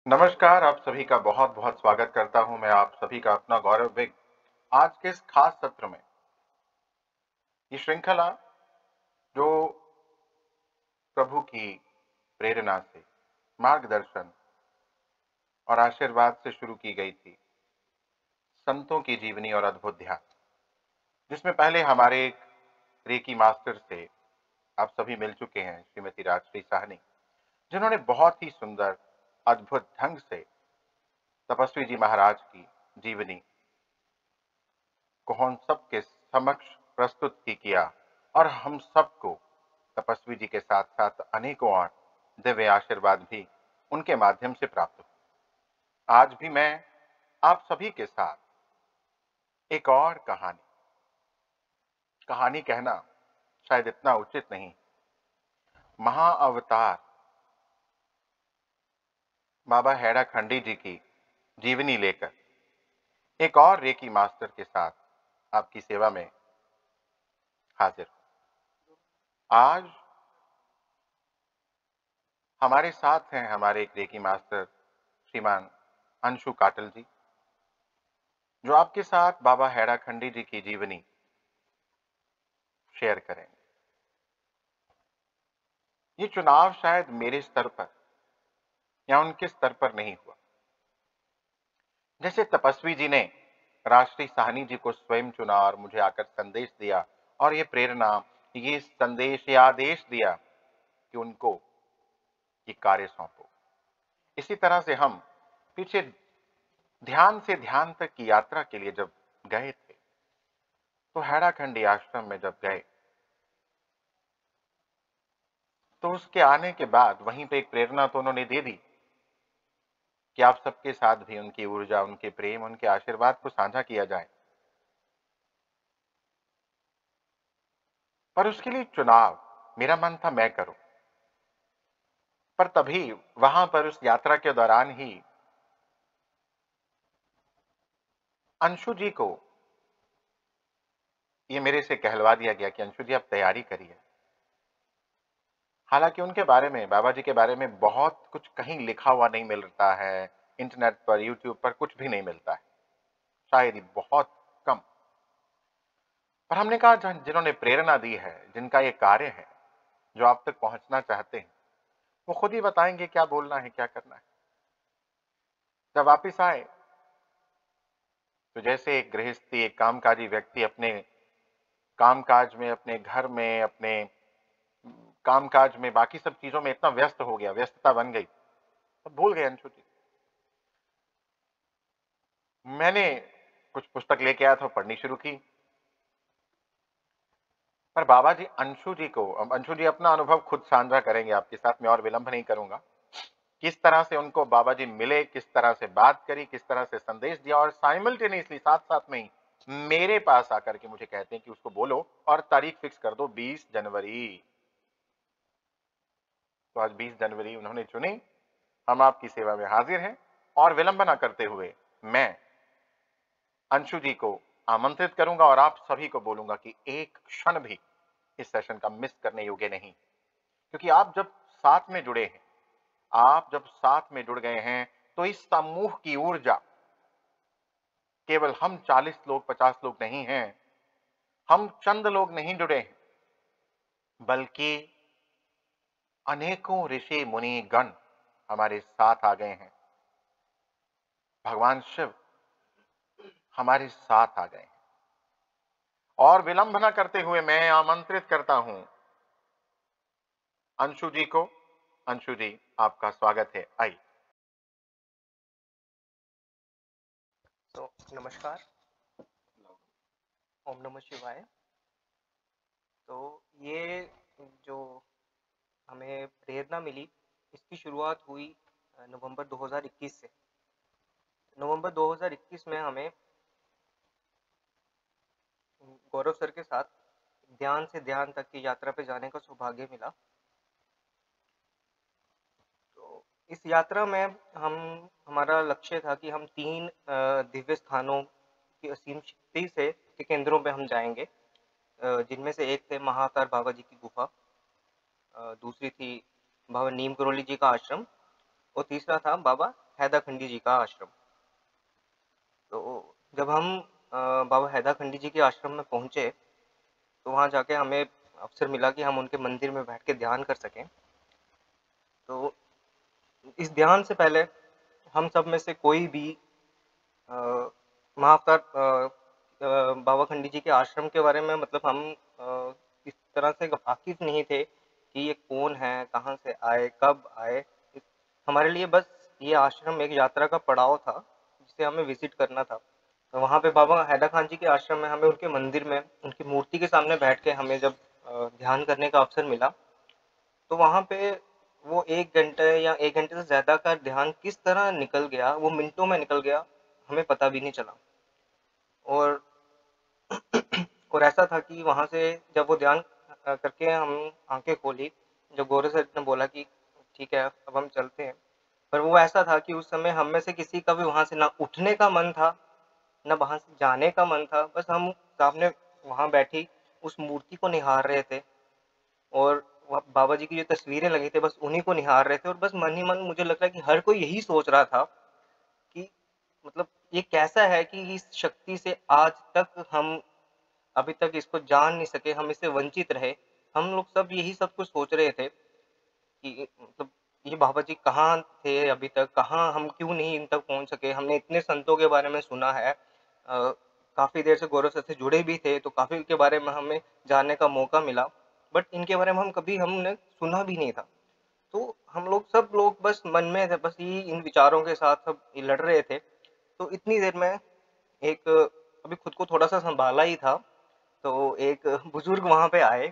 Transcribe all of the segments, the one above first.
नमस्कार, आप सभी का बहुत-बहुत स्वागत करता हूं मैं आप सभी का अपना गौरव विग। आज के इस खास सत्र में ये श्रृंखला जो प्रभु की प्रेरणा से, मार्गदर्शन और आशीर्वाद से शुरू की गई थी, संतों की जीवनी और अद्भुत ध्यान, जिसमें पहले हमारे एक रेकी मास्टर से आप सभी मिल चुके हैं, श्रीमती राजश्री साहनी, जिन्होंने बहुत ही सुंदर, अद्भुत ढंग से तपस्वी जी महाराज की जीवनी को हम सबके समक्ष प्रस्तुत ही किया और हम सबको तपस्वी जी के साथ साथ अनेकों और दिव्य आशीर्वाद भी उनके माध्यम से प्राप्त हुए। आज भी मैं आप सभी के साथ एक और कहानी कहना शायद इतना उचित नहीं, महाअवतार बाबा हेड़ा खंडी जी की जीवनी लेकर एक और रेकी मास्टर के साथ आपकी सेवा में हाजिर हूं। आज हमारे साथ हैं हमारे एक रेकी मास्टर श्रीमान अंशु काटल जी, जो आपके साथ बाबा हेड़ा खंडी जी की जीवनी शेयर करेंगे। ये चुनाव शायद मेरे स्तर पर या उनके स्तर पर नहीं हुआ। जैसे तपस्वी जी ने राष्ट्रीय साहनी जी को स्वयं चुना और मुझे आकर संदेश दिया और ये प्रेरणा, ये संदेश, ये आदेश दिया कि उनको ये कार्य सौंपो। इसी तरह से हम पीछे ध्यान से ध्यान तक की यात्रा के लिए जब गए थे, तो हेड़ाखंडी आश्रम में जब गए, तो उसके आने के बाद वहीं पे एक प्रेरणा तो उन्होंने दे दी कि आप सबके साथ भी उनकी ऊर्जा, उनके प्रेम, उनके आशीर्वाद को साझा किया जाए। पर उसके लिए चुनाव मेरा मन था मैं करूं। पर तभी वहां पर उस यात्रा के दौरान ही अंशु जी को ये मेरे से कहलवा दिया गया कि अंशु जी आप तैयारी करिए। हालांकि उनके बारे में, बाबा जी के बारे में बहुत कुछ कहीं लिखा हुआ नहीं मिलता है, इंटरनेट पर, यूट्यूब पर कुछ भी नहीं मिलता है, शायद ही बहुत कम। पर हमने कहा जिन्होंने प्रेरणा दी है, जिनका ये कार्य है, जो आप तक पहुंचना चाहते हैं, वो खुद ही बताएंगे क्या बोलना है, क्या करना है। जब वापिस आए तो जैसे एक गृहस्थी, एक कामकाजी व्यक्ति अपने कामकाज में, अपने घर में, अपने कामकाज में, बाकी सब चीजों में इतना व्यस्त हो गया, व्यस्तता बन गई, तो भूल गए अंशु जी। मैंने कुछ पुस्तक लेके आया था, पढ़नी शुरू की। पर बाबा जी अंशु जी को, अब अंशु जी अपना अनुभव खुद साझा करेंगे आपके साथ, में और विलंब नहीं करूंगा। किस तरह से उनको बाबा जी मिले, किस तरह से बात करी, किस तरह से संदेश दिया और साइमल्टेनियसली साथ साथ में ही मेरे पास आकर के मुझे कहते हैं कि उसको बोलो और तारीख फिक्स कर दो 20 जनवरी। तो आज 20 जनवरी उन्होंने चुनी, हम आपकी सेवा में हाजिर हैं और विलंब न करते हुए मैं अंशु जी को आमंत्रित करूंगा और आप सभी को बोलूंगा कि एक क्षण भी इस सेशन का मिस करने योग्य नहीं, क्योंकि आप जब साथ में जुड़े हैं, आप जब साथ में जुड़ गए हैं, तो इस समूह की ऊर्जा केवल हम 40 लोग, 50 लोग नहीं हैं, हम चंद लोग नहीं जुड़े हैं, बल्कि अनेकों ऋषि मुनि गण हमारे साथ आ गए हैं। भगवान शिव हमारे साथ आ गए हैं और विलंब न करते हुए मैं आमंत्रित करता हूं अंशु जी को। अंशु जी, आपका स्वागत है, आइए। तो नमस्कार, ओम नमः शिवाय। तो ये जो हमें प्रेरणा मिली, इसकी शुरुआत हुई नवंबर 2021 से। नवंबर 2021 में हमें गौरव सर के साथ ध्यान से ध्यान तक की यात्रा पे जाने का सौभाग्य मिला। तो इस यात्रा में हमारा लक्ष्य था कि हम 3 दिव्य स्थानों की असीम शक्ति से के केंद्रों पे हम जाएंगे, जिनमें से एक थे महाअवतार बाबा जी की गुफा, दूसरी थी बाबा नीम करोली जी का आश्रम और तीसरा था बाबा हैदा खंडी जी का आश्रम। तो जब हम बाबा हैदा खंडी जी के आश्रम में पहुंचे, तो वहां जाके हमें अवसर मिला कि हम उनके मंदिर में बैठ के ध्यान कर सकें। तो इस ध्यान से पहले हम सब में से कोई भी अ, महाअवतार बाबा खंडी जी के आश्रम के बारे में मतलब हम इस तरह से वाकिफ नहीं थे कि ये कौन है, कहाँ से आए, कब आए। हमारे लिए बस ये आश्रम एक यात्रा का पड़ाव था जिसे हमें विजिट करना था। तो वहाँ पे बाबा हैदर खान जी के आश्रम में हमें उनके मंदिर में उनकी मूर्ति के सामने बैठ के हमें जब ध्यान करने का अवसर मिला, तो वहाँ पे वो 1 घंटे या 1 घंटे से ज़्यादा का ध्यान किस तरह निकल गया, वो मिनटों में निकल गया, हमें पता भी नहीं चला। और और ऐसा था कि वहाँ से जब वो ध्यान करके हम आंखें खोली, जब गौरव सर ने बोला कि ठीक है अब हम चलते हैं, पर वो ऐसा था कि उस समय हम में से किसी का भी वहाँ से ना उठने का मन था, ना वहाँ से जाने का मन था। बस हम सामने वहाँ बैठी उस मूर्ति को निहार रहे थे, और बाबा जी की जो तस्वीरें लगी थी बस उन्हीं को निहार रहे थे, और बस मन ही मन मुझे लग रहा है कि हर कोई यही सोच रहा था कि मतलब ये कैसा है कि इस शक्ति से आज तक हम अभी तक इसको जान नहीं सके, हम इससे वंचित रहे। हम लोग सब यही सब कुछ सोच रहे थे कि मतलब ये बाबा जी कहाँ थे अभी तक, कहाँ हम क्यों नहीं इन तक पहुँच सके। हमने इतने संतों के बारे में सुना है, काफ़ी देर से गौरव सर से जुड़े भी थे, तो काफ़ी के बारे में हमें जानने का मौका मिला, बट इनके बारे में हम कभी हमने सुना भी नहीं था। तो हम लोग सब लोग बस मन में थे, बस ये इन विचारों के साथ सब लड़ रहे थे। तो इतनी देर में एक अभी खुद को थोड़ा सा संभाला ही था, तो एक बुजुर्ग वहां पे आए।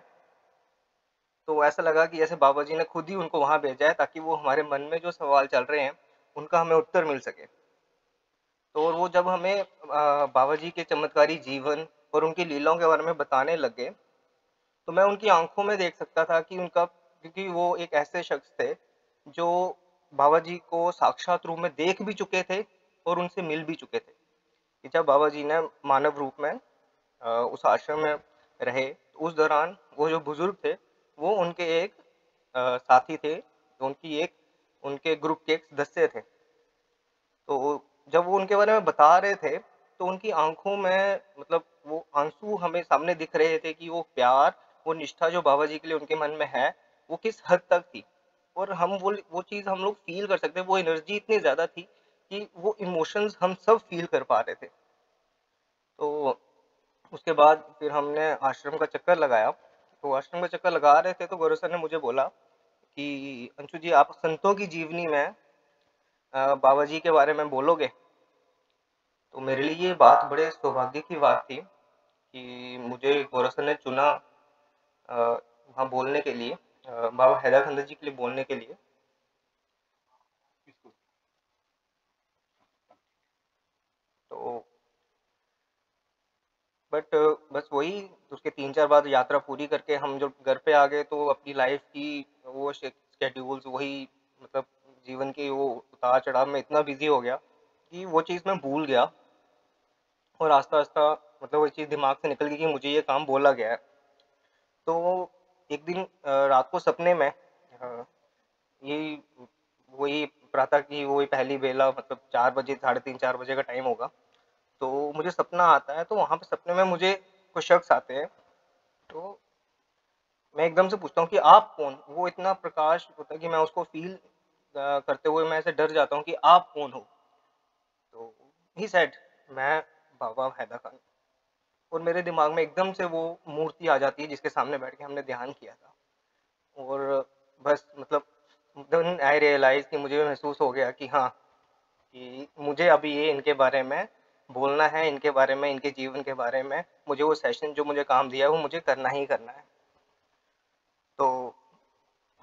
तो ऐसा लगा कि जैसे बाबा जी ने खुद ही उनको वहां भेजा है ताकि वो हमारे मन में जो सवाल चल रहे हैं उनका हमें उत्तर मिल सके। तो और वो जब हमें बाबा जी के चमत्कारी जीवन और उनकी लीलाओं के बारे में बताने लगे, तो मैं उनकी आंखों में देख सकता था कि उनका, क्योंकि वो एक ऐसे शख्स थे जो बाबा जी को साक्षात रूप में देख भी चुके थे और उनसे मिल भी चुके थे। कि जब बाबा जी ने मानव रूप में उस आश्रम में रहे, तो उस दौरान वो जो बुजुर्ग थे वो उनके एक साथी थे, तो उनकी एक उनके ग्रुप के एक सदस्य थे। तो जब वो उनके बारे में बता रहे थे, तो उनकी आंखों में मतलब वो आंसू हमें सामने दिख रहे थे कि वो प्यार, वो निष्ठा जो बाबा जी के लिए उनके मन में है, वो किस हद तक थी। और हम वो चीज़ हम लोग फील कर सकते हैं, वो एनर्जी इतनी ज़्यादा थी कि वो इमोशंस हम सब फील कर पा रहे थे। तो उसके बाद फिर हमने आश्रम का चक्कर लगाया। तो आश्रम का चक्कर लगा रहे थे तो गौरव सर ने मुझे बोला कि अंशु जी आप संतों की जीवनी में बाबा जी के बारे में बोलोगे। तो मेरे लिए ये बात बड़े सौभाग्य की बात थी कि मुझे गौरव सर ने चुना वहाँ बोलने के लिए, बाबा हैदर जी के लिए बोलने के लिए। तो बट बस वही, उसके 3-4 बाद यात्रा पूरी करके हम जब घर पे आ गए तो अपनी लाइफ की वो शेड्यूल्स वही, मतलब जीवन के वो उतार चढ़ाव में इतना बिजी हो गया कि वो चीज़ मैं भूल गया। और आस्ता आस्ता मतलब वो चीज़ दिमाग से निकल गई कि मुझे ये काम बोला गया है। तो एक दिन रात को सपने में यही वही प्रातः की वही पहली बेला, मतलब 4 बजे, 3:30-4 बजे का टाइम होगा। तो मुझे सपना आता है, तो वहाँ पे सपने में मुझे कुछ शख्स आते हैं। तो मैं एकदम से पूछता हूँ कि आप कौन? वो इतना प्रकाश होता है कि मैं उसको फ़ील करते हुए मैं ऐसे डर जाता हूँ कि आप कौन हो? तो ही सेड मैं बाबा हैदर खान। और मेरे दिमाग में एकदम से वो मूर्ति आ जाती है जिसके सामने बैठ के हमने ध्यान किया था। और बस मतलब देन आई रियलाइज़ कि मुझे महसूस हो गया कि हाँ, कि मुझे अभी ये इनके बारे में बोलना है, इनके बारे में, इनके जीवन के बारे में मुझे वो सेशन जो मुझे काम दिया है वो मुझे करना ही करना है। तो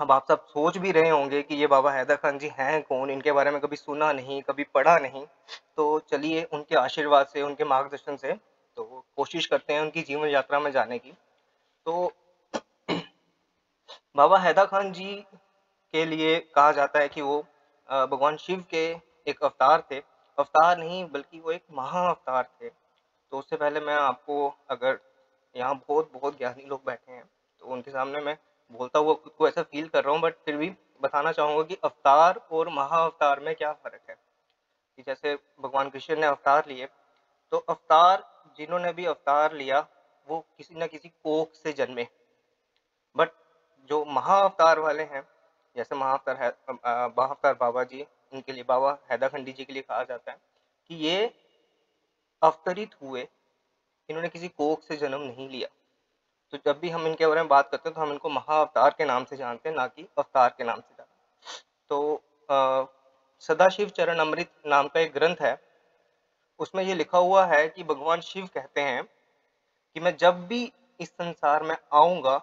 अब आप सब सोच भी रहे होंगे कि ये बाबा हैदर खान जी हैं कौन? इनके बारे में कभी सुना नहीं, कभी पढ़ा नहीं। तो चलिए उनके आशीर्वाद से, उनके मार्गदर्शन से तो कोशिश करते हैं उनकी जीवन यात्रा में जाने की। तो बाबा हैदर खान जी के लिए कहा जाता है कि वो भगवान शिव के एक अवतार थे। अवतार नहीं बल्कि वो एक महाअवतार थे। तो उससे पहले मैं आपको, अगर यहाँ बहुत-बहुत ज्ञानी लोग बैठे हैं, तो उनके सामने मैं बोलता हुआ खुद को ऐसा फ़ील कर रहा हूँ, बट फिर भी बताना चाहूँगा कि अवतार और महाअवतार में क्या फ़र्क है। कि जैसे भगवान कृष्ण ने अवतार लिए, तो अवतार जिन्होंने भी अवतार लिया वो किसी न किसी कोख से जन्मे। बट जो महाअवतार वाले हैं, जैसे महाअवतार बाबा जी, इनके लिए बाबा हैदाखंडी जी के लिए कहा जाता है कि ये अवतरित हुए, इन्होंने किसी कोख से जन्म नहीं लिया। तो जब भी हम इनके बारे में बात करते हैं तो हम इनको महाअवतार के नाम से जानते हैं, ना कि अवतार के नाम से जानते हैं। तो सदाशिव चरण अमृत नाम का एक ग्रंथ है, उसमें ये लिखा हुआ है कि भगवान शिव कहते हैं कि मैं जब भी इस संसार में आऊंगा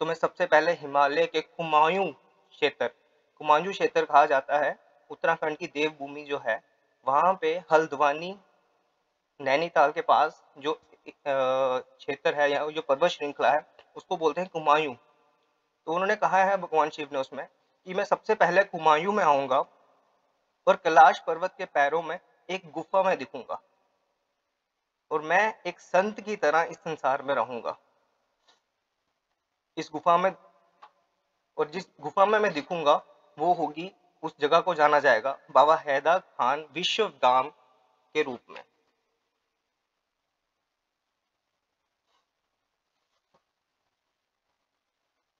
तो मैं सबसे पहले हिमालय के कुमायूं क्षेत्र कहा जाता है, उत्तराखंड की देवभूमि जो है, वहां पे हल्द्वानी नैनीताल के पास जो क्षेत्र है या जो पर्वत श्रृंखला है उसको बोलते हैं कुमायूं। तो उन्होंने कहा है भगवान शिव ने उसमें कि मैं सबसे पहले कुमायूं में आऊंगा और कैलाश पर्वत के पैरों में एक गुफा में दिखूंगा और मैं एक संत की तरह इस संसार में रहूंगा। इस गुफा में, और जिस गुफा में मैं दिखूंगा वो होगी, उस जगह को जाना जाएगा बाबा हैदा खान विश्वधाम के रूप में।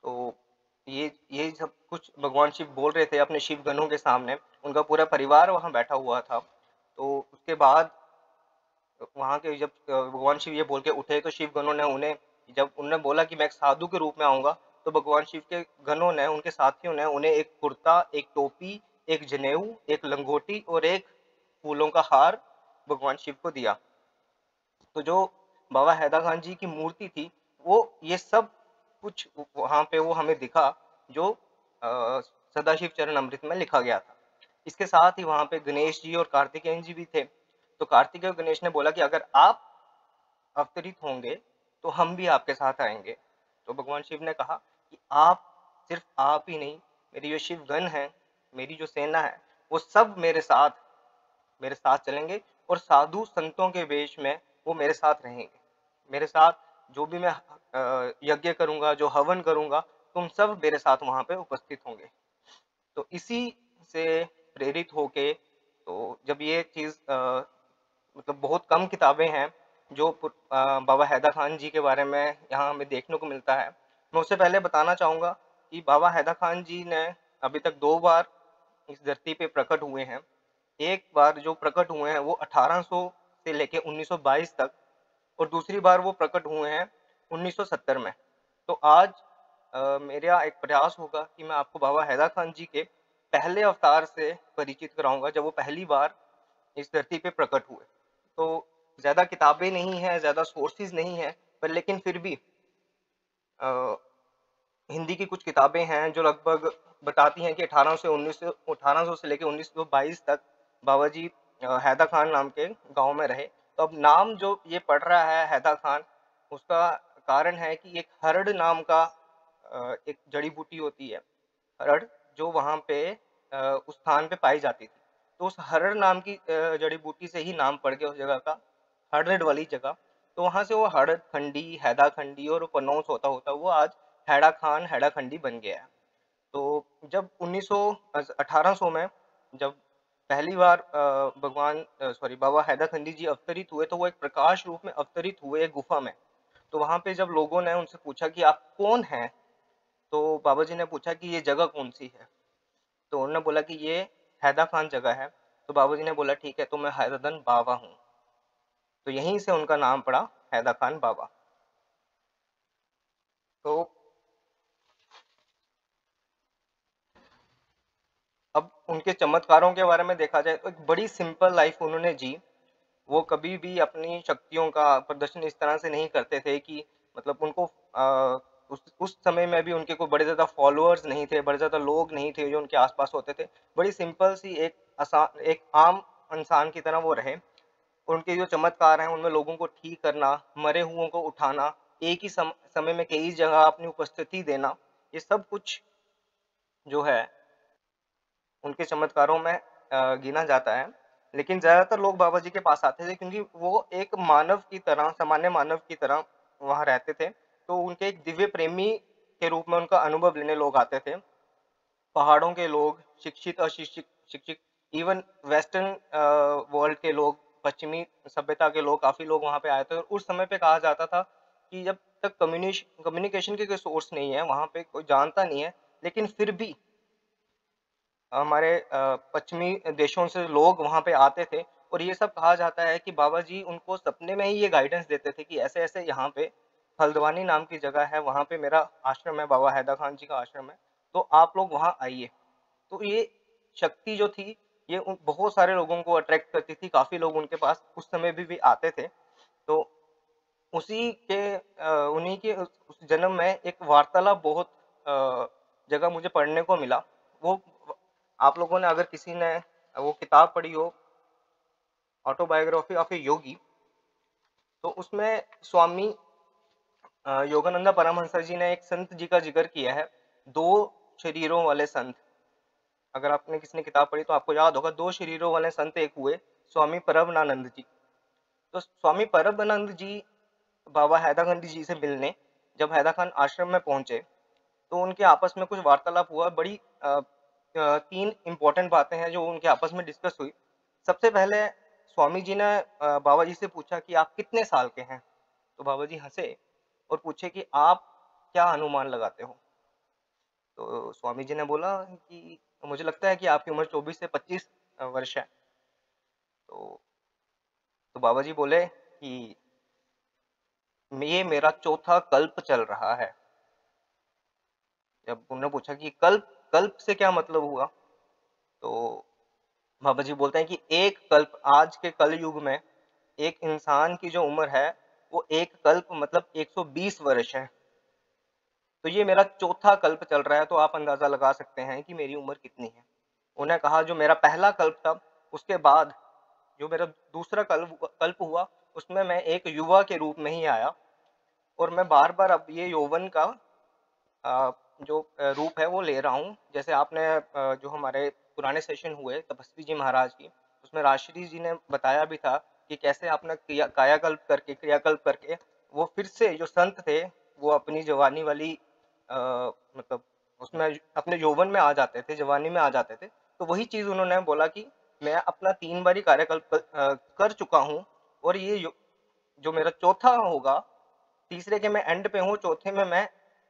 तो ये सब कुछ भगवान शिव बोल रहे थे अपने शिव गणों के सामने, उनका पूरा परिवार वहां बैठा हुआ था। तो उसके बाद वहां के जब भगवान शिव ये बोल के उठे तो शिव गणों ने उन्हें, जब उन्होंने बोला कि मैं एक साधु के रूप में आऊंगा, तो भगवान शिव के गणों ने, उनके साथियों ने उन्हें एक कुर्ता, एक टोपी, एक जनेऊ, एक लंगोटी और एक फूलों का हार भगवान शिव को दिया। तो जो बाबा हैदा खान जी की मूर्ति थी, वो ये सब कुछ वहां पे वो हमें दिखा जो सदाशिव चरण अमृत में लिखा गया था। इसके साथ ही वहां पे गणेश जी और कार्तिकेयन जी भी थे। तो कार्तिकेय और गणेश ने बोला कि अगर आप अवतरित होंगे तो हम भी आपके साथ आएंगे। तो भगवान शिव ने कहा कि आप, सिर्फ आप ही नहीं, मेरी जो शिवगण है, मेरी जो सेना है, वो सब मेरे साथ चलेंगे और साधु संतों के वेश में वो मेरे साथ रहेंगे। मेरे साथ जो भी मैं यज्ञ करूंगा, जो हवन करूंगा, तुम सब मेरे साथ वहां पे उपस्थित होंगे। तो इसी से प्रेरित होके, तो जब ये चीज मतलब बहुत कम किताबें हैं जो बाबा हैदा खान जी के बारे में यहाँ हमें देखने को मिलता है। मैं उससे पहले बताना चाहूंगा कि बाबा हैदा खान जी ने अभी तक 2 बार इस धरती पे प्रकट हुए हैं। एक बार जो प्रकट हुए हैं वो 1800 से लेके 1922 तक, और दूसरी बार वो प्रकट हुए हैं 1970 में। तो आज मेरा एक प्रयास होगा कि मैं आपको बाबा हैदा खान जी के पहले अवतार से परिचित कराऊंगा, जब वो पहली बार इस धरती पे प्रकट हुए। तो ज़्यादा किताबें नहीं हैं, ज़्यादा सोर्सेज नहीं हैं, पर लेकिन फिर भी हिंदी की कुछ किताबें हैं जो लगभग बताती हैं कि 1800 से लेकर 1922 तक बाबा जी हैदा खान नाम के गांव में रहे। तो अब नाम जो ये पड़ रहा है हैदा खान, उसका कारण है कि एक हरड़ नाम का एक जड़ी बूटी होती है, हरड़, जो वहाँ पे उस स्थान पे पाई जाती थी। तो उस हरड़ नाम की जड़ी बूटी से ही नाम पड़ गया उस जगह का, हरड़ वाली जगह। तो वहाँ से वो हरड़ खंडी, हैदा खंडी और प्रोनाउंस होता होता वो आज हैड़ा खान, हैड़ा खंडी बन गया है। तो जब 1800 में जब पहली बार बाबा हैदा खंडी जी अवतरित हुए, तो वो एक प्रकाश रूप में अवतरित हुए एक गुफा में। तो वहाँ पे जब लोगों ने उनसे पूछा कि आप कौन हैं, तो बाबा जी ने पूछा कि ये जगह कौन सी है। तो उन्होंने बोला कि ये हैदा खान जगह है। तो बाबा जी ने बोला ठीक है, तो मैं हैदरदन बाबा हूँ। तो यहीं से उनका नाम पड़ा हैदा खान बाबा। तो अब उनके चमत्कारों के बारे में देखा जाए तो एक बड़ी सिंपल लाइफ उन्होंने जी। वो कभी भी अपनी शक्तियों का प्रदर्शन इस तरह से नहीं करते थे कि मतलब उनको उस समय में भी उनके कोई बड़े ज़्यादा फॉलोअर्स नहीं थे, बड़े ज़्यादा लोग नहीं थे जो उनके आसपास होते थे। बड़ी सिंपल सी एक आम इंसान की तरह वो रहे। उनके जो चमत्कार हैं उनमें लोगों को ठीक करना, मरे हुओं को उठाना, एक ही समय में कई जगह अपनी उपस्थिति देना, ये सब कुछ जो है उनके चमत्कारों में गिना जाता है। लेकिन ज़्यादातर लोग बाबा जी के पास आते थे क्योंकि वो एक मानव की तरह, सामान्य मानव की तरह वहाँ रहते थे। तो उनके एक दिव्य प्रेमी के रूप में उनका अनुभव लेने लोग आते थे। पहाड़ों के लोग, शिक्षित, अशिक्षित, शिक्षित, इवन वेस्टर्न वर्ल्ड के लोग, पश्चिमी सभ्यता के लोग, काफ़ी लोग वहाँ पे आए थे और उस समय पे कहा जाता था कि जब तक कम्युनिकेशन के कोई सोर्स नहीं है, वहाँ पे कोई जानता नहीं है, लेकिन फिर भी हमारे पश्चिमी देशों से लोग वहाँ पे आते थे और ये सब कहा जाता है कि बाबा जी उनको सपने में ही ये गाइडेंस देते थे कि ऐसे-ऐसे यहाँ पे हल्द्वानी नाम की जगह है, वहाँ पे मेरा आश्रम है, बाबा हैदर खान जी का आश्रम है, तो आप लोग वहाँ आइए। तो ये शक्ति जो थी, ये उन बहुत सारे लोगों को अट्रैक्ट करती थी, काफ़ी लोग उनके पास उस समय भी आते थे। तो उसी के उन्हीं के उस जन्म में एक वार्तालाप बहुत जगह मुझे पढ़ने को मिला। वो आप लोगों ने अगर किसी ने वो किताब पढ़ी हो, ऑटोबायोग्राफी ऑफ ए योगी, तो उसमें स्वामी योगानंद परमहंस जी ने एक संत जी का जिक्र किया है, 2 शरीरों वाले संत। अगर आपने किसी ने किताब पढ़ी तो आपको याद होगा, 2 शरीरों वाले संत एक हुए, स्वामी परमानंद जी। तो स्वामी परमानंद जी बाबा हैदर खान जी से मिलने जब हैदर खान आश्रम में पहुंचे, तो उनके आपस में कुछ वार्तालाप हुआ। बड़ी 3 इम्पोर्टेंट बातें हैं जो उनके आपस में डिस्कस हुई। सबसे पहले स्वामी जी ने बाबा जी से पूछा कि आप कितने साल के हैं? तो बाबा जी हँसे और पूछे कि आप क्या अनुमान लगाते हो? तो स्वामी जी ने बोला कि मुझे लगता है कि आपकी उम्र 24 से 25 वर्ष है। तो बाबा जी बोले कि ये मेरा चौथा कल्प चल रहा है। जब उन्होंने पूछा कि कल्प कल्प से क्या मतलब हुआ? तो बाबा जी बोलते हैं कि एक कल्प, आज के कल युग में एक इंसान की जो उम्र है, वो एक कल्प मतलब 120 वर्ष है। तो ये मेरा चौथा कल्प चल रहा है, तो आप अंदाजा लगा सकते हैं कि मेरी उम्र कितनी है। उन्हें कहा जो मेरा पहला कल्प था, उसके बाद जो मेरा दूसरा कल्प हुआ, उसमें मैं एक युवा के रूप में ही आया और मैं बार-बार अब ये यौवन का जो रूप है वो ले रहा हूँ। जैसे आपने जो हमारे पुराने सेशन हुए तपस्वी जी महाराज की, उसमें राजश्री जी ने बताया भी था कि कैसे आपने कायाकल्प करके, क्रियाकल्प करके वो फिर से जो संत थे, वो अपनी जवानी वाली मतलब उसमें अपने यौवन में आ जाते थे, जवानी में आ जाते थे। तो वही चीज़ उन्होंने बोला कि मैं अपना 3 बारी कार्यकल्प कर चुका हूँ और ये जो मेरा चौथा होगा, तीसरे के मैं एंड पे हूँ, चौथे में मैं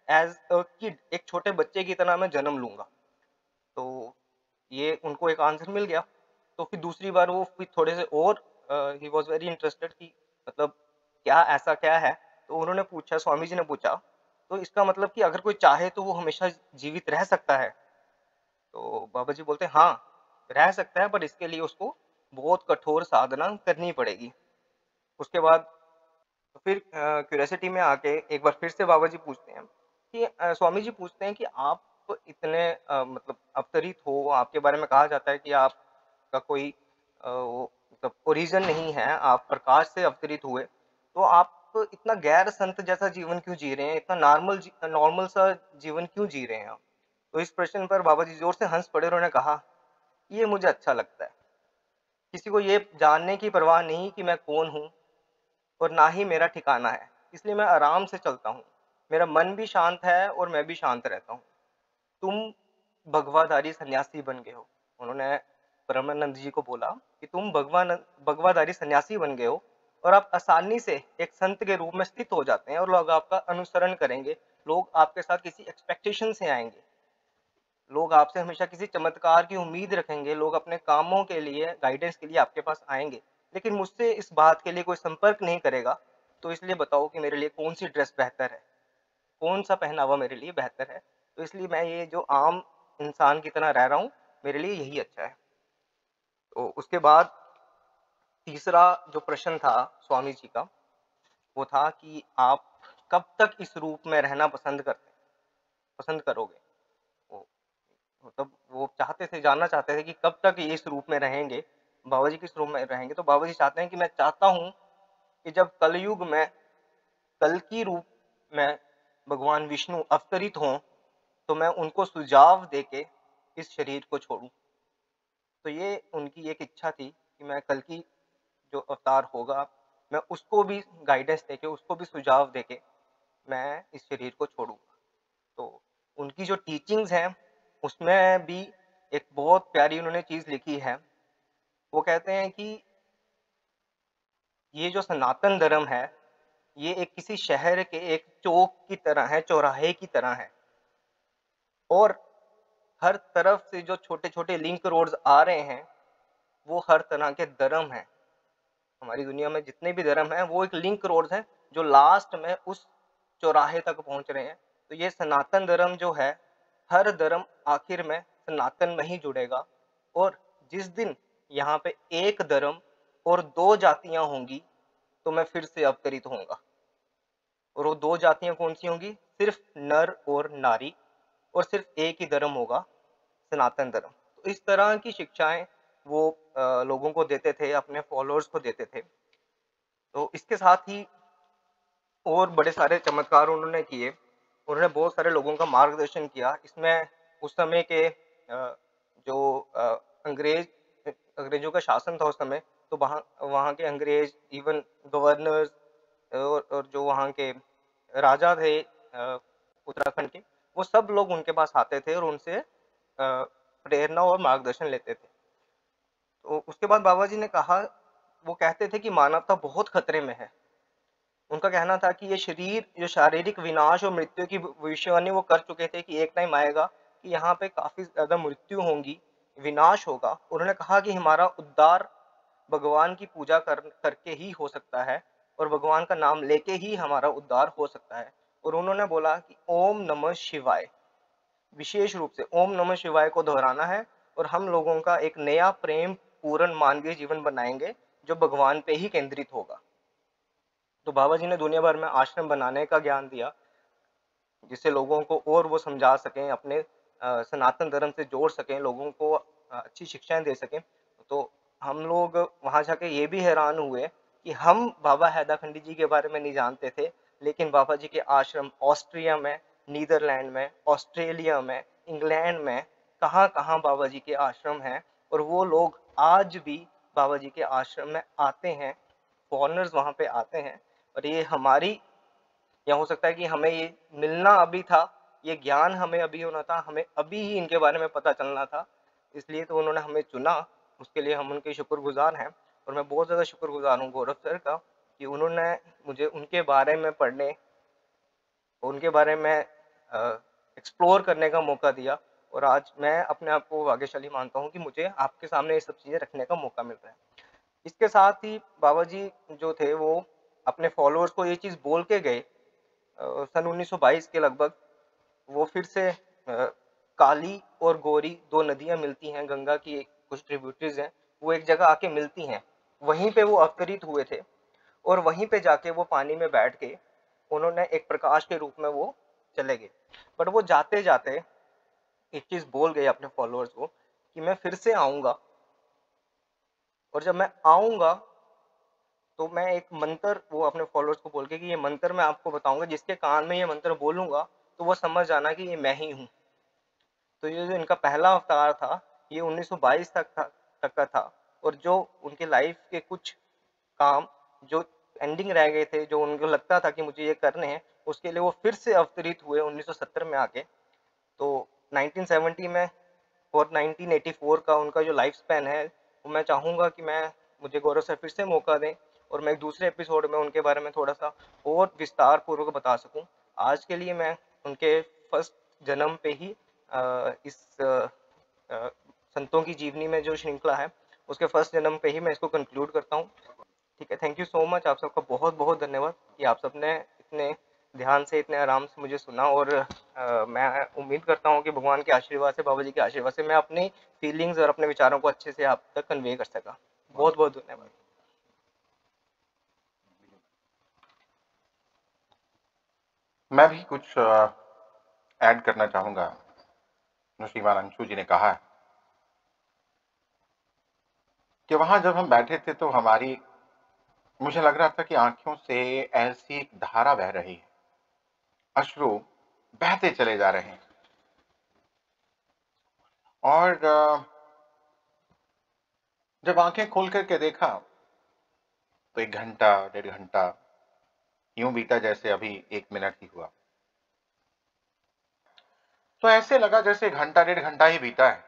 एज़ अ किड, एक छोटे बच्चे की तरह मैं जन्म लूँगा। तो ये उनको एक आंसर मिल गया। तो फिर दूसरी बार वो फिर थोड़े से और ही वाज़ वेरी इंटरेस्टेड कि मतलब क्या ऐसा क्या है? तो उन्होंने पूछा, स्वामी जी ने पूछा, तो इसका मतलब कि अगर कोई चाहे तो वो हमेशा जीवित रह सकता है? तो बाबा जी बोलते हैं, हाँ, रह सकता है, पर इसके लिए उसको बहुत कठोर साधना करनी पड़ेगी। उसके बाद तो फिर क्यूरियोसिटी में आके एक बार फिर से बाबा जी पूछते हैं कि स्वामी जी पूछते हैं कि आप इतने मतलब अवतरित हो, आपके बारे में कहा जाता है कि आपका कोई वो मतलब ओरिजिन नहीं है, आप प्रकाश से अवतरित हुए, तो आप इतना गैर संत जैसा जीवन क्यों जी रहे हैं? इतना नॉर्मल सा जीवन क्यों जी रहे हैं आप? तो इस प्रश्न पर बाबा जी ज़ोर से हँस पड़े और उन्होंने कहा, "ये मुझे अच्छा लगता है। किसी को ये जानने की परवाह नहीं कि मैं कौन हूँ और ना ही मेरा ठिकाना है, इसलिए मैं आराम से चलता हूँ। मेरा मन भी शांत है और मैं भी शांत रहता हूँ। तुम भगवाधारी सन्यासी बन गए हो।" उन्होंने परमानंद जी को बोला कि तुम भगवाधारी सन्यासी बन गए हो और आप आसानी से एक संत के रूप में स्थित हो जाते हैं और लोग आपका अनुसरण करेंगे। लोग आपके साथ किसी एक्सपेक्टेशन से आएँगे। लोग आपसे हमेशा किसी चमत्कार की उम्मीद रखेंगे, लोग अपने कामों के लिए, गाइडेंस के लिए आपके पास आएँगे। लेकिन मुझसे इस बात के लिए कोई संपर्क नहीं करेगा, तो इसलिए बताओ कि मेरे लिए कौन-सी ड्रेस बेहतर है? कौन-सा पहनावा मेरे लिए बेहतर है? तो इसलिए मैं ये जो आम इंसान की तरह रह रहा हूँ, मेरे लिए यही अच्छा है। तो उसके बाद तीसरा जो प्रश्न था स्वामी जी का, वो था कि आप कब तक इस रूप में रहना पसंद करोगे? वो मतलब वो चाहते थे, जानना चाहते थे कि कब तक ये इस रूप में रहेंगे, बाबा जी किस रूप में रहेंगे? तो बाबा जी चाहते हैं कि मैं चाहता हूँ कि जब कलयुग में कल्कि रूप में भगवान विष्णु अवतरित हों, तो मैं उनको सुझाव देके इस शरीर को छोड़ूँ। तो ये उनकी एक इच्छा थी कि मैं कल्कि जो अवतार होगा, मैं उसको भी गाइडेंस देके, उसको भी सुझाव देके मैं इस शरीर को छोड़ूँगा। तो उनकी जो टीचिंग्स हैं, उसमें भी एक बहुत प्यारी उन्होंने चीज़ लिखी है वो कहते हैं कि ये जो सनातन धर्म है, ये एक किसी शहर के एक चौक की तरह है, चौराहे की तरह है, और हर तरफ से जो छोटे-छोटे लिंक रोड्स आ रहे हैं, वो हर तरह के धर्म हैं। हमारी दुनिया में जितने भी धर्म हैं, वो एक लिंक रोड्स हैं, जो लास्ट में उस चौराहे तक पहुँच रहे हैं। तो ये सनातन धर्म जो है, हर धर्म आखिर में सनातन में ही जुड़ेगा, और जिस दिन यहाँ पे एक धर्म और 2 जातियाँ होंगी, तो मैं फिर से अवतरित होऊँगा। और वो 2 जातियाँ कौन-सी होंगी? सिर्फ़ नर और नारी, और सिर्फ़ एक ही धर्म होगा, सनातन धर्म। तो इस तरह की शिक्षाएँ वो लोगों को देते थे, अपने फॉलोअर्स को देते थे। तो इसके साथ ही और बड़े सारे चमत्कार उन्होंने किए। उन्होंने बहुत सारे लोगों का मार्गदर्शन किया। इसमें उस समय के जो अंग्रेज़ों का शासन था उस समय, तो वहाँ वहाँ के अंग्रेज़, इवन गवर्नर्स और जो वहाँ के राजा थे उत्तराखंड के, वो सब लोग उनके पास आते थे और उनसे प्रेरणा और मार्गदर्शन लेते थे। तो उसके बाद बाबा जी ने कहा, वो कहते थे कि मानवता बहुत खतरे में है। उनका कहना था कि ये शरीर जो शारीरिक विनाश और मृत्यु की भविष्यवाणी वो कर चुके थे कि एक टाइम आएगा कि यहाँ पे काफ़ी ज़्यादा मृत्यु होंगी, विनाश होगा। उन्होंने कहा कि हमारा उद्धार भगवान की पूजा करके ही हो सकता है, और भगवान का नाम लेके ही हमारा उद्धार हो सकता है। और उन्होंने बोला कि ओम नमः शिवाय, विशेष रूप से ओम नमः शिवाय को दोहराना है, और हम लोगों का एक नया प्रेम पूर्ण मानवीय जीवन बनाएंगे, जो भगवान पे ही केंद्रित होगा। तो बाबा जी ने दुनिया भर में आश्रम बनाने का ज्ञान दिया, जिससे लोगों को और वो समझा सकें, अपने सनातन धर्म से जोड़ सकें, लोगों को अच्छी शिक्षाएं दे सकें। तो हम लोग वहाँ जाके ये भी हैरान हुए कि हम बाबा हैदाखंडी जी के बारे में नहीं जानते थे, लेकिन बाबा जी के आश्रम ऑस्ट्रिया में, नीदरलैंड में, ऑस्ट्रेलिया में, इंग्लैंड में, कहाँ-कहाँ बाबा जी के आश्रम हैं, और वो लोग आज भी बाबा जी के आश्रम में आते हैं, फॉरेनर्स वहाँ पे आते हैं। और ये हमारी, या हो सकता है कि हमें ये मिलना अभी था, ये ज्ञान हमें अभी होना था, हमें अभी ही इनके बारे में पता चलना था, इसलिए तो उन्होंने हमें चुना। उसके लिए हम उनके शुक्रगुजार हैं, और मैं बहुत ज़्यादा शुक्रगुजार हूँ गौरव सर का, कि उन्होंने मुझे उनके बारे में पढ़ने, उनके बारे में एक्सप्लोर करने का मौका दिया, और आज मैं अपने आप को भाग्यशाली मानता हूँ कि मुझे आपके सामने ये सब चीज़ें रखने का मौका मिल रहा है। इसके साथ ही बाबा जी जो थे, वो अपने फॉलोअर्स को ये चीज़ बोल के गए, सन 1922 के लगभग, वो फिर से काली और गोरी 2 नदियाँ मिलती हैं, गंगा की कुछ ट्रिब्यूटरीज हैं, वो एक जगह आके मिलती हैं। वहीं पे वो अवतरित हुए थे, और वहीं पे जाके वो पानी में बैठ के उन्होंने एक प्रकाश के रूप में वो चले गए। बट वो जाते-जाते एक चीज़ बोल गए अपने फॉलोअर्स को कि मैं फिर से आऊँगा, और जब मैं आऊँगा तो मैं एक मंत्र, वो अपने फॉलोअर्स को बोल के कि ये मंत्र मैं आपको बताऊँगा, जिसके कान में ये मंत्र बोलूँगा, तो वो समझ जाना कि ये मैं ही हूँ। तो ये जो इनका पहला अवतार था, ये 1922 तक का था, और जो उनके लाइफ के कुछ काम जो एंडिंग रह गए थे, जो उनको लगता था कि मुझे ये करने हैं, उसके लिए वो फिर से अवतरित हुए 1970 में आके। तो 1970 में और 1984 का उनका जो लाइफ स्पैन है, वो मैं चाहूँगा कि मुझे गौरव सर फिर से मौका दें, और मैं एक दूसरे एपिसोड में उनके बारे में थोड़ा-सा और विस्तार पूर्वक बता सकूँ। आज के लिए मैं उनके फर्स्ट जन्म पे ही इस संतों की जीवनी में जो श्रृंखला है, उसके फर्स्ट जन्म पे ही मैं इसको कंक्लूड करता हूँ। ठीक है, थैंक यू सो मच, आप सबका बहुत-बहुत धन्यवाद कि आप सबने इतने ध्यान से, इतने आराम से मुझे सुना, और मैं उम्मीद करता हूँ कि भगवान के आशीर्वाद से, बाबा जी के आशीर्वाद से मैं अपनी फीलिंग्स और अपने विचारों को अच्छे से आप तक कन्वे कर सका। बहुत-बहुत धन्यवाद। मैं भी कुछ ऐड करना चाहूँगा। जो श्रीमान अंशु जी ने कहा है कि वहाँ जब हम बैठे थे, तो मुझे लग रहा था कि आँखों से ऐसी एक धारा बह रही है, अश्रु बहते चले जा रहे हैं। और जब आँखें खोल करके देखा, तो 1 घंटा, 1.5 घंटा यूँ बीता जैसे अभी 1 मिनट ही हुआ। तो ऐसे लगा जैसे घंटा, 1.5 घंटा ही बीता है।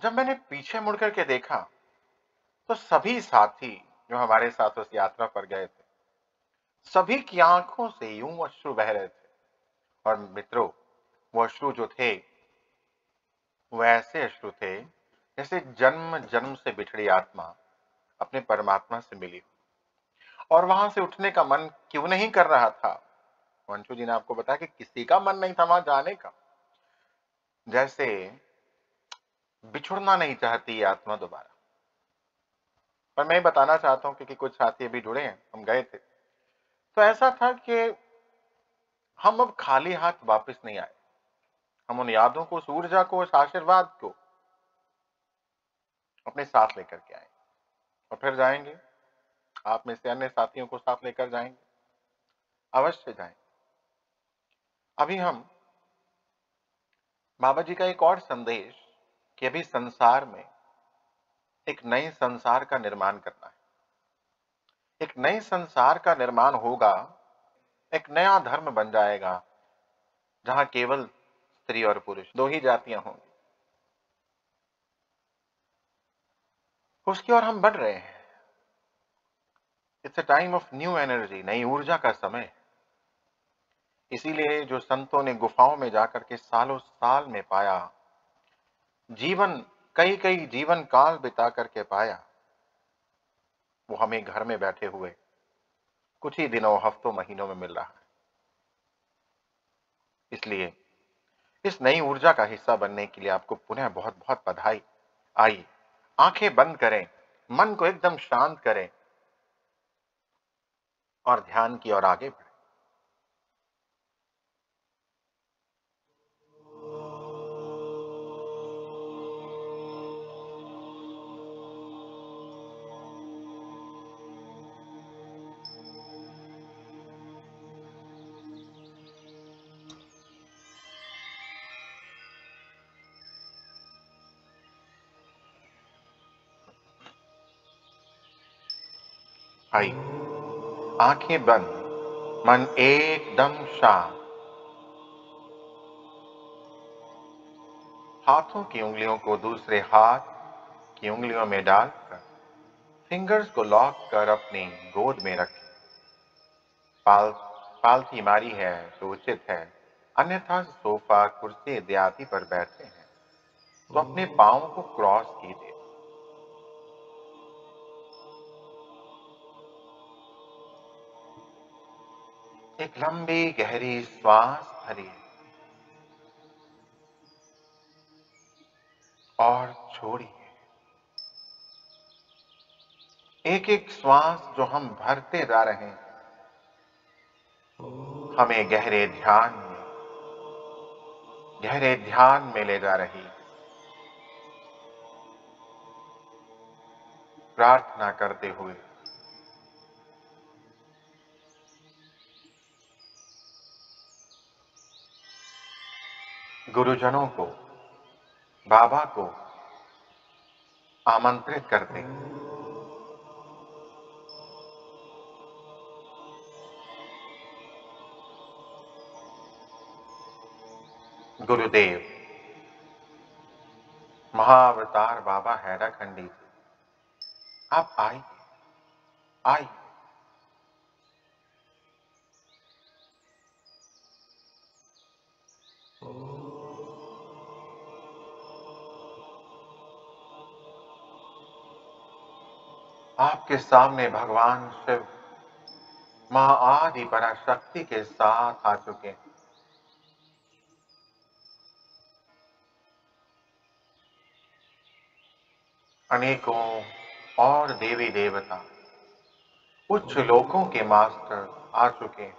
जब मैंने पीछे मुड़ कर के देखा, तो सभी साथी जो हमारे साथ उस यात्रा पर गए थे, सभी की आंखों से यूं अश्रु बह रहे थे। और मित्रों, वो अश्रु जो थे, वो ऐसे अश्रु थे जैसे जन्म जन्म से बिछड़ी आत्मा अपने परमात्मा से मिली हो। और वहां से उठने का मन क्यों नहीं कर रहा था? वंशु जी ने आपको बताया कि किसी का मन नहीं था वहां जाने का। जैसे बिछुड़ना नहीं चाहती ये आत्मा दोबारा। पर मैं बताना चाहता हूं, क्योंकि कुछ साथी अभी जुड़े हैं, हम गए थे, तो ऐसा था कि हम अब खाली हाथ वापस नहीं आए। हम उन यादों को, उस ऊर्जा को, उस आशीर्वाद को अपने साथ लेकर के आए और फिर जाएंगे। आप में से अन्य साथियों को साथ लेकर जाएंगे, अवश्य जाएं। अभी हम बाबा जी का एक और संदेश कि अभी संसार में एक नए संसार का निर्माण करना है। एक नए संसार का निर्माण होगा, एक नया धर्म बन जाएगा जहां केवल स्त्री और पुरुष दो ही जातियां होंगी। उसकी ओर हम बढ़ रहे हैं। It's a time of new energy, नई ऊर्जा का समय। इसीलिए जो संतों ने गुफाओं में जाकर के सालों साल में पाया, जीवन कई कई जीवन काल बिता करके पाया, वो हमें घर में बैठे हुए कुछ ही दिनों, हफ्तों, महीनों में मिल रहा है। इसलिए इस नई ऊर्जा का हिस्सा बनने के लिए आपको पुनः बहुत बहुत बधाई। आइए आंखें बंद करें, मन को एकदम शांत करें और ध्यान की ओर आगे बढ़ें। आइए आंखें बंद, मन एकदम शांत। हाथों की उंगलियों को दूसरे हाथ की उंगलियों में डालकर फिंगर्स को लॉक कर अपनी गोद में रखें। पाल पालथी मारी है तो उचित है, अन्यथा सोफा, कुर्सी इत्यादि पर बैठे हैं तो अपने पांव को क्रॉस कीजिए। एक लंबी गहरी श्वास भरिए और छोड़िए। एक एक श्वास जो हम भरते जा रहे हैं, हमें गहरे ध्यान में ले जा रही। प्रार्थना करते हुए गुरुजनों को, बाबा को आमंत्रित करते हैं। गुरुदेव महाअवतार बाबा हैराखंडी जी, आप आइए, आइए। आपके सामने भगवान शिव महाआदि पराशक्ति के साथ आ चुके हैं। अनेकों और देवी देवता, उच्च लोकों के मास्टर आ चुके हैं।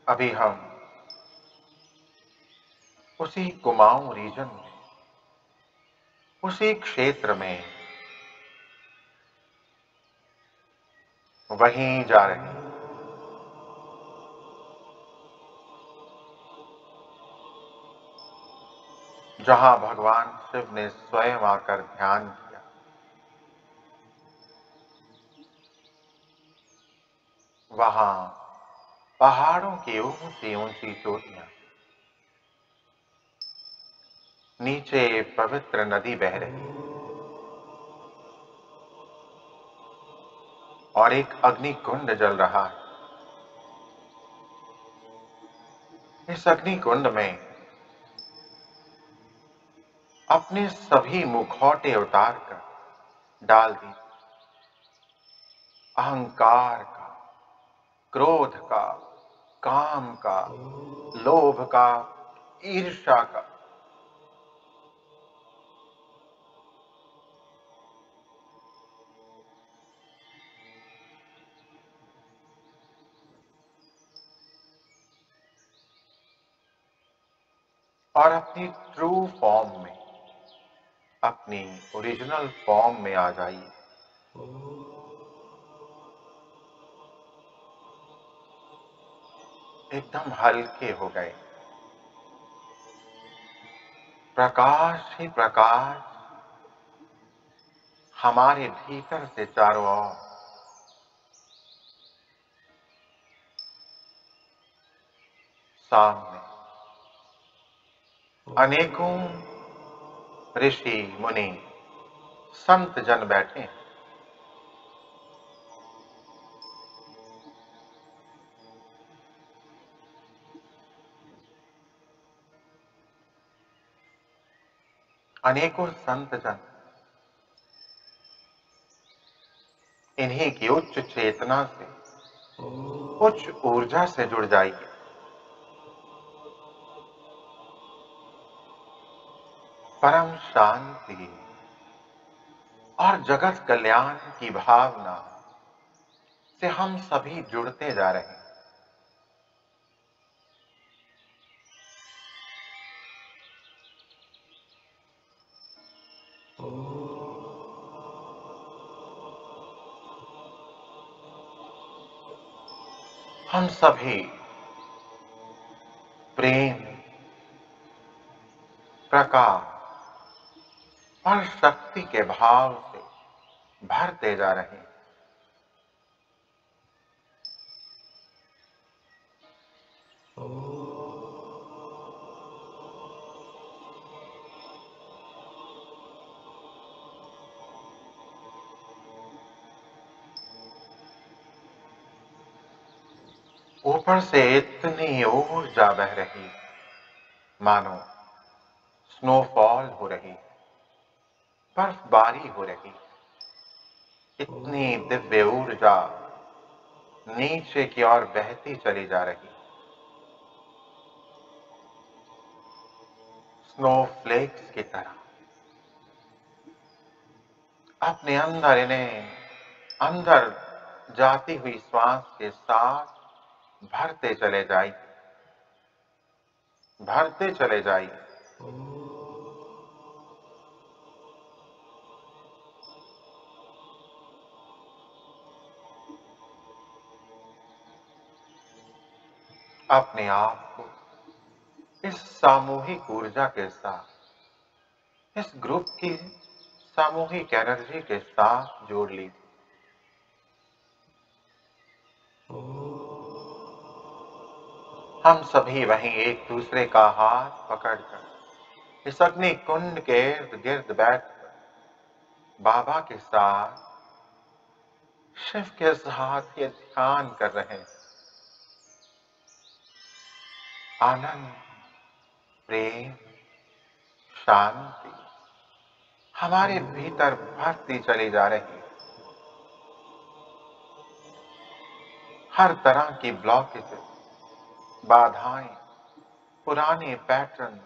अभी हम उसी कुमाऊं रीजन में, उसी क्षेत्र में वहीं जा रहे हैं जहां भगवान शिव ने स्वयं आकर ध्यान किया। वहां पहाड़ों की ऊंची ऊंची चोटियां, नीचे पवित्र नदी बह रही और एक अग्नि कुंड जल रहा है। इस अग्नि कुंड में अपने सभी मुखौटे उतार कर डाल दी, अहंकार का, क्रोध का, काम का, लोभ का, ईर्ष्या का। और अपनी ट्रू फॉर्म में, अपनी ओरिजिनल फॉर्म में आ जाइए। एकदम हल्के हो गए, प्रकाश ही प्रकाश हमारे भीतर से चारों ओर, सामने अनेकों ऋषि मुनि संत जन बैठे हैं। अनेकों संत जन इन्हीं की उच्च चेतना से, उच्च ऊर्जा से जुड़ जाइए। परम शांति और जगत कल्याण की भावना से हम सभी जुड़ते जा रहे हैं। हम सभी प्रेम, प्रकाश और शक्ति के भाव से भरते जा रहे हैं। ऊपर से इतनी ऊर्जा बह रही, मानो स्नोफॉल हो रही, बर्फबारी हो रही। इतनी दिव्य ऊर्जा नीचे की ओर बहती चली जा रही, स्नोफ्लेक्स की तरह। अपने अंदर इन्हें अंदर जाती हुई श्वास के साथ भरते चले जाइए, भरते चले जाइए। अपने आप को इस सामूहिक ऊर्जा के साथ, इस ग्रुप की सामूहिक एनर्जी के साथ जोड़ लीजिए। हम सभी वहीं एक दूसरे का हाथ पकड़कर इस अग्नि कुंड के इर्द गिर्द बैठकर बाबा के साथ, शिव के साथ ये ध्यान कर रहे हैं। आनंद, प्रेम, शांति हमारे भीतर भरती चली जा रही है। हर तरह की ब्लॉकेजेस, बाधाएं, पुराने पैटर्न,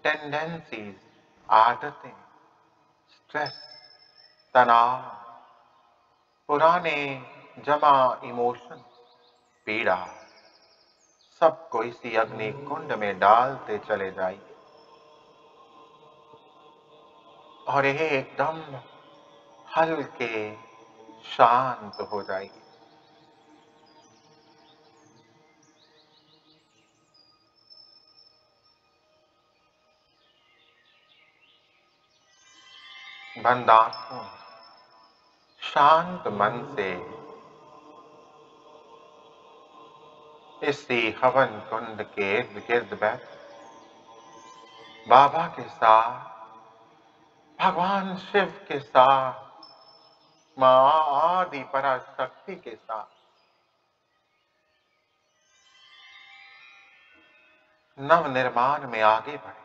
टेंडेंसीज, आदतें, स्ट्रेस, तनाव, पुराने जमा इमोशन, पीड़ा, सबको इसी अग्नि कुंड में डालते चले जाइए और ये एकदम हल्के, शांत हो जाइए। बंद आंखों, शांत मन से इसी हवन कुंड के इर्द गिर्द बैठ बाबा के साथ, भगवान शिव के साथ, मां आदि पराशक्ति के साथ नव निर्माण में आगे बढ़े।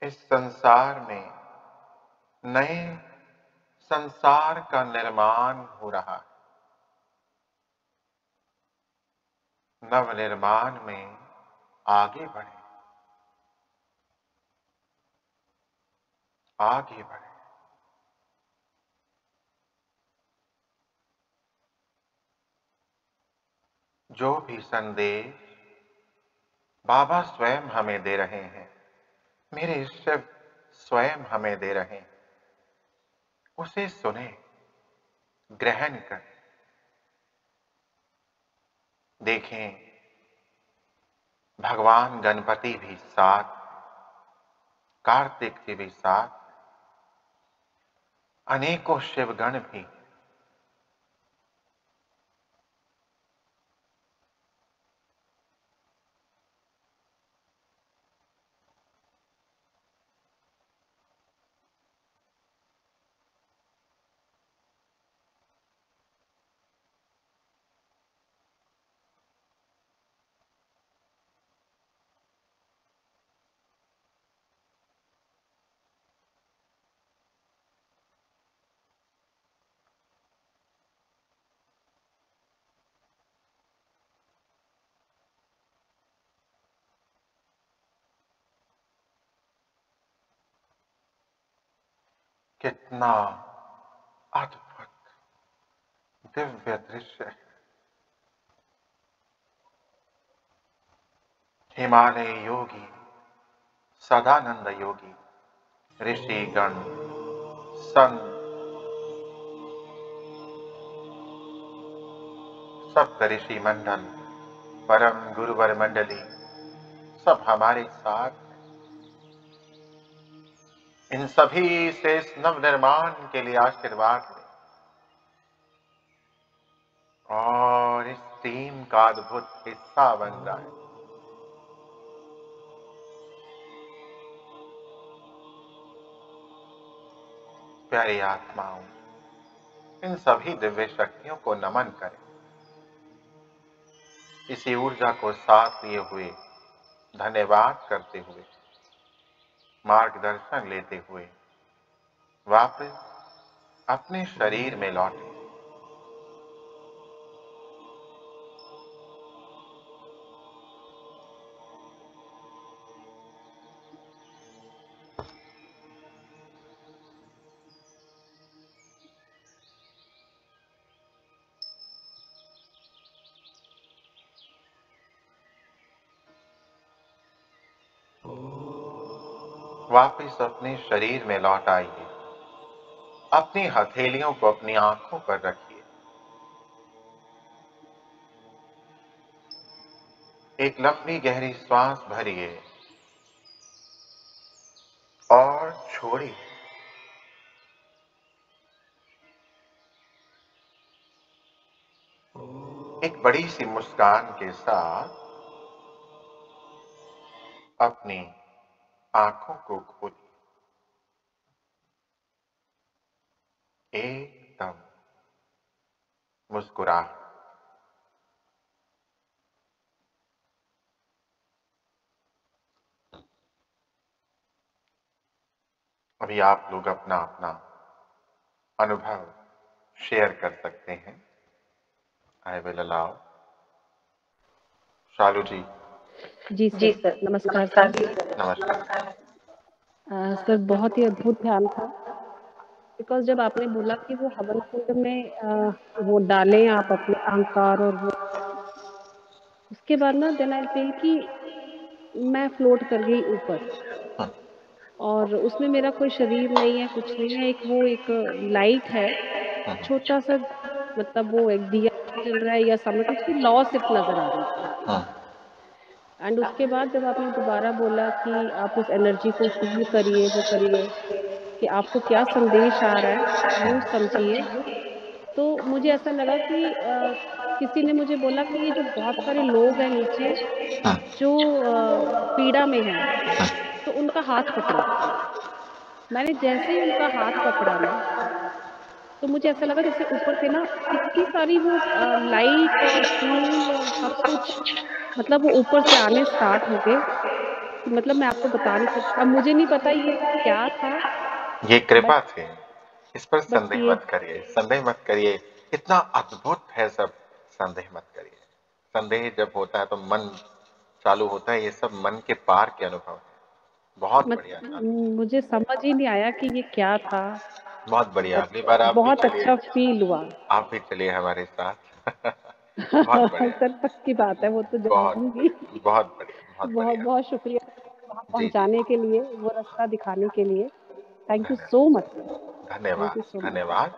इस संसार में नए संसार का निर्माण हो रहा है। नव निर्माण में आगे बढ़े, आगे बढ़े। जो भी संदेश बाबा स्वयं हमें दे रहे हैं, मेरे शिव स्वयं हमें दे रहे हैं, उसे सुने, ग्रहण कर। देखें, भगवान गणपति भी साथ, कार्तिक जी भी साथ, अनेकों शिवगण भी। कितना अद्भुत दिव्य दृश्य है। हिमालय योगी, सदानंद योगी, ऋषिगण, संत, सप्त ऋषि मंडल, परम गुरुवर मंडली, सब हमारे साथ। इन सभी से इस नव निर्माण के लिए आशीर्वाद लें और इस टीम का अद्भुत हिस्सा बन जाए। प्यारी आत्माओं, इन सभी दिव्य शक्तियों को नमन करें। इसी ऊर्जा को साथ लिए हुए, धन्यवाद करते हुए, मार्गदर्शन लेते हुए वापस अपने शरीर में लौटें। वापस अपने शरीर में लौट आइए। अपनी हथेलियों को अपनी आंखों पर रखिए। एक लंबी गहरी श्वास भरिए और छोड़िए। एक बड़ी सी मुस्कान के साथ अपनी आंखों को खोलिए। एकदम मुस्कुराहट। अभी आप लोग अपना अपना अनुभव शेयर कर सकते हैं। I will allow. Shalu ji. जी जी सर, सर, नमस्कार नमस्कार सर। सर। नमस्कार। सर बहुत ही अद्भुत ध्यान था, बिकॉज़ जब आपने बोला कि वो हवन कुंड में वो डालें आप अपने अहंकार और वो, उसके बाद ना देन आई फील कि मैं फ्लोट कर गई ऊपर और उसमें मेरा कोई शरीर नहीं है, कुछ नहीं है, एक लाइट है, छोटा-सा, मतलब वो एक दिया जल रहा है या समझ, उसकी लौ सिर्फ नज़र आ रही थी। एंड उसके बाद जब आपने दोबारा बोला कि आप उस एनर्जी को फ़ील करिए, वो करिए कि आपको क्या संदेश आ रहा है, वो समझिए। तो मुझे ऐसा लगा कि किसी ने मुझे बोला कि ये जो बहुत सारे लोग हैं नीचे हाँ, जो पीड़ा में हैं, हाँ, तो उनका हाथ पकड़ो। मैंने जैसे ही उनका हाथ पकड़ा ना, तो मुझे ऐसा लगा जैसे ऊपर से ना इतनी सारी वो लाइट और फूल और सब कुछ, मतलब वो ऊपर से आने स्टार्ट हो गए कि मतलब मैं आपको बता नहीं सकती। अब मुझे नहीं पता ये क्या था, ये बट कृपा थी। इस पर बट संदेह ये मत करिए, संदेह मत करिए। इतना अद्भुत है सब, संदेह मत करिए। संदेह जब होता है तो मन चालू होता है, ये सब मन के पार के अनुभव है। बहुत मत बढ़िया था। मुझे समझ ही नहीं आया कि ये क्या था, बहुत बढ़िया, अगली बट बार आप भी बहुत चलिए। अच्छा फील हुआ। आप भी चलिए हमारे साथ। बहुत बढ़िया। सर पक्की बात है, वो तो बहुत जाऊंगी। बढ़िया, बहुत बढ़िया, बहुत बहुत बढ़िया। बहुत शुक्रिया वहां जी जी, पहुंचाने के लिए, वो रास्ता दिखाने के लिए। थैंक यू धन्यवाद, सो मच सर, थैंक धन्यवाद, यू सो मच। धन्यवाद।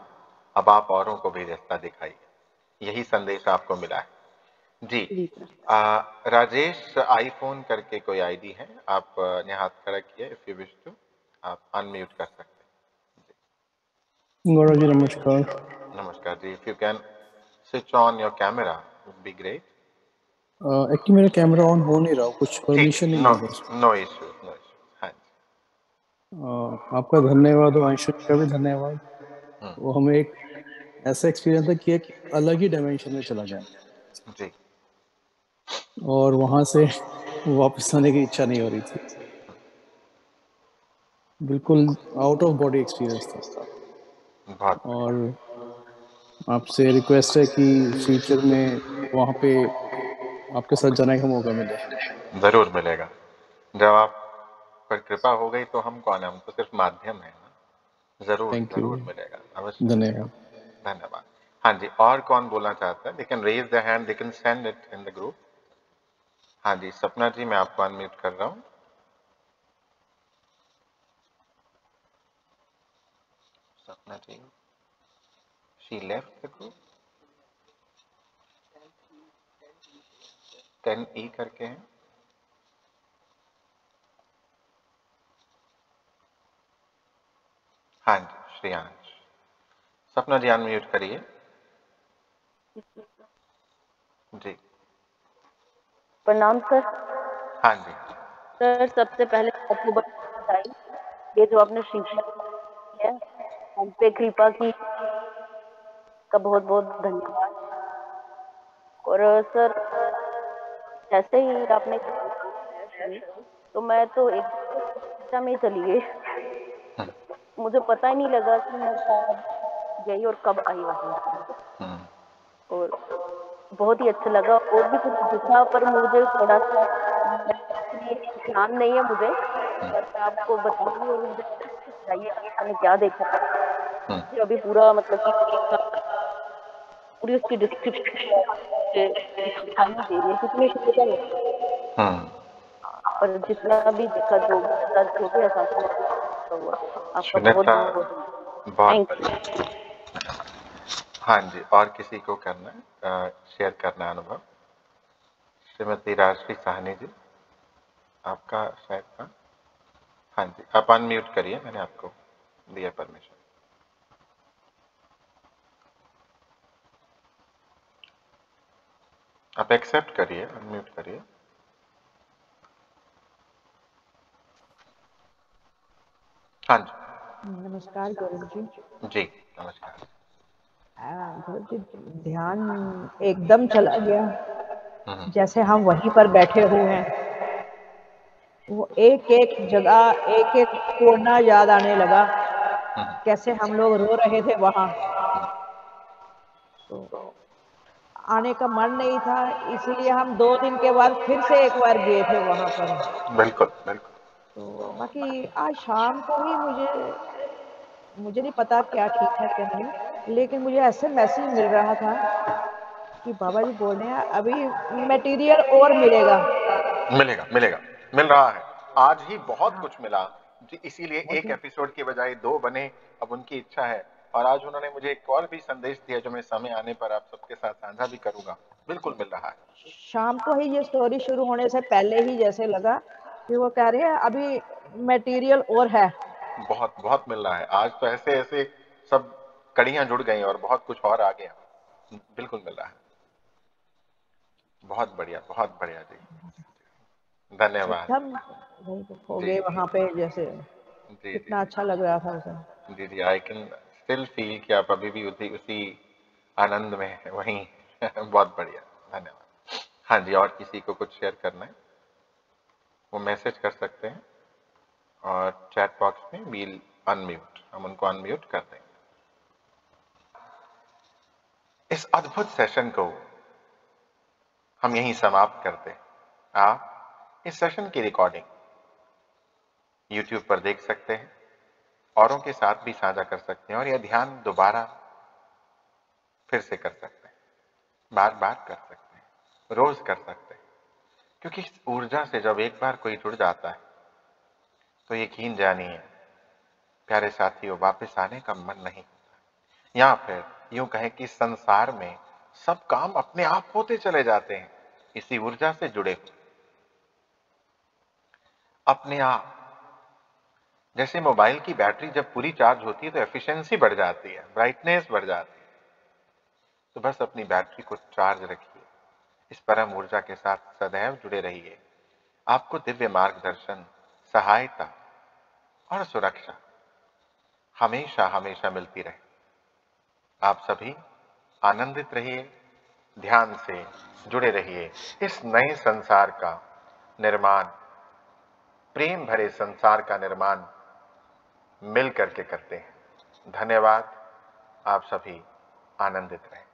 अब आप औरों को भी रास्ता दिखाइए, यही संदेश आपको मिला है। जी। जी सर। राजेश आईफोन करके कोई आईडी है, आप ने हाथ खड़ा किया, इफ यू विश टू आप अनम्यूट कर सकते गौरव जी नमस्कार। हैं। नमस्कार जी, if you can switch on your camera would be great. Actually मेरा कैमरा ऑन हो नहीं रहा, कुछ ठीक परमिशन है, नहीं नो मिल रहा इसमें। No issues, no issues. हाँ आपका धन्यवाद और अंशु का भी धन्यवाद। जी। वो हमें एक ऐसा एक्सपीरियंस था कि एक अलग ही डायमेंशन में चला गया जी। और वहां से वापस आने की इच्छा नहीं हो रही थी। बिल्कुल आउट ऑफ बॉडी एक्सपीरियंस था। बहुत बढ़िया। और आपसे रिक्वेस्ट है कि फ्यूचर में वहाँ पे आपके साथ जाने का मौका मिले। जरूर मिलेगा। जब आप पर कृपा हो गई तो हम कौन है, हम तो सिर्फ माध्यम है ना। जरूर थैंक यू, जरूर मिलेगा, अवश्य मिलेगा। धन्यवाद। धन्यवाद। हाँ जी, और कौन बोलना चाहता है? They can raise the hand, they can send it in the group. हाँ जी, सपना जी मैं आपको अनम्यूट कर रहा हूँ। Sapna ji, she left the group. 10E करके है। हाँ जी, श्रेयांश। सपना जी अनम्यूट करिए। जी। प्रणाम सर। हाँ जी। सर सबसे पहले आपको बधाई, ये जो आपने श्रृंखला की है, हम पे कृपा की, का बहुत बहुत धन्यवाद। और सर जैसे ही आपने बताया शुरू, तो मैं तो एक चर्चा में ही चली गई। मुझे पता ही नहीं लगा कि मैं कब गई और कब आई वहां से। और बहुत ही अच्छा लगा, और भी कुछ दिखा पर मुझे थोड़ा सा ध्यान नहीं है मुझे, पर मैं आपको बताऊंगी और मुझे बताइएगा कि मैंने क्या देखा। मुझे अभी पूरा मतलब कि पूरी उसकी डिस्क्रिप्शन दिखाई नहीं दे रही है क्योंकि मैं किसी का नहीं, पर जितना भी देखा, जो भी लगा, जो भी एहसास हुआ, आपका बहुत सुनेता, बहुत बहुत बहुत थैंक यू। बढ़िया। हाँ जी, और किसी को करना है शेयर करना है अनुभव? श्रीमती राजश्री साहनी जी, आपका शायद था। हाँ जी, आप अनम्यूट करिए, मैंने आपको दिया परमिशन। आप एक्सेप्ट करिए, अनम्यूट करिए। हाँ जी। नमस्कार गौरव जी। जी नमस्कार। गौरव जी, ध्यान एकदम चला गया, हम्म, जैसे हम वहीं पर बैठे हुए हैं। वो एक एक जगह, एक एक कोना याद आने लगा, कैसे हम लोग रो रहे थे वहां। तो आने का मन नहीं था, इसीलिए हम 2 दिन के बाद फिर से एक बार गए थे वहां पर। बिल्कुल बिल्कुल। तो बाकी आज शाम को ही मुझे नहीं पता क्या ठीक है क्या नहीं, लेकिन मुझे ऐसे मैसेज मिल रहा था कि बाबा जी बोल रहे हैं अभी मटेरियल और मिलेगा। मिलेगा मिलेगा, मिल रहा है। आज ही बहुत हाँ, कुछ मिला जी, इसीलिए एक मुझे एपिसोड की बजाय 2 बने। अब उनकी इच्छा है, और आज उन्होंने मुझे एक और भी संदेश दिया जो मैं समय आने पर आप सबके साथ साझा भी करूंगा। बिल्कुल मिल रहा है। शाम को ही ये स्टोरी शुरू होने से पहले ही जैसे लगा कि वो कह रहे हैं अभी मटेरियल और है। बहुत बहुत मिल रहा है आज तो। ऐसे ऐसे सब कड़ियां जुड़ गई और बहुत कुछ और आ गया। बिल्कुल मिल रहा है। बहुत बढ़िया जी। धन्यवाद। हम वहीं पे खो जी गए वहाँ पे, जैसे जी कितना अच्छा लग रहा था उसे। जी आई कैन स्टिल फील कि आप अभी भी उसी आनंद में हैं वहीं। बहुत बढ़िया, धन्यवाद। हाँ जी, और किसी को कुछ शेयर करना है वो मैसेज कर सकते हैं और चैट बॉक्स में वील अनम्यूट, हम उनको अनम्यूट कर देंगे। इस अद्भुत सेशन को हम यहीं समाप्त करते हैं। आप इस सेशन की रिकॉर्डिंग YouTube पर देख सकते हैं, औरों के साथ भी साझा कर सकते हैं और यह ध्यान दोबारा फिर से कर सकते हैं, बार बार कर सकते हैं, रोज कर सकते हैं। क्योंकि इस ऊर्जा से जब एक बार कोई जुड़ जाता है तो यकीन जानिए प्यारे साथियों, वापस आने का मन नहीं होता। या फिर यूं कहें कि संसार में सब काम अपने आप होते चले जाते हैं इसी ऊर्जा से जुड़े हुए, अपने आप। जैसे मोबाइल की बैटरी जब पूरी चार्ज होती है तो एफिशिएंसी बढ़ जाती है, ब्राइटनेस बढ़ जाती है। तो बस अपनी बैटरी को चार्ज रखिए, इस परम ऊर्जा के साथ सदैव जुड़े रहिए। आपको दिव्य मार्गदर्शन, सहायता और सुरक्षा हमेशा हमेशा मिलती रहे। आप सभी आनंदित रहिए, ध्यान से जुड़े रहिए। इस नए संसार का निर्माण, प्रेम भरे संसार का निर्माण मिल करके करते हैं। धन्यवाद। आप सभी आनंदित रहें।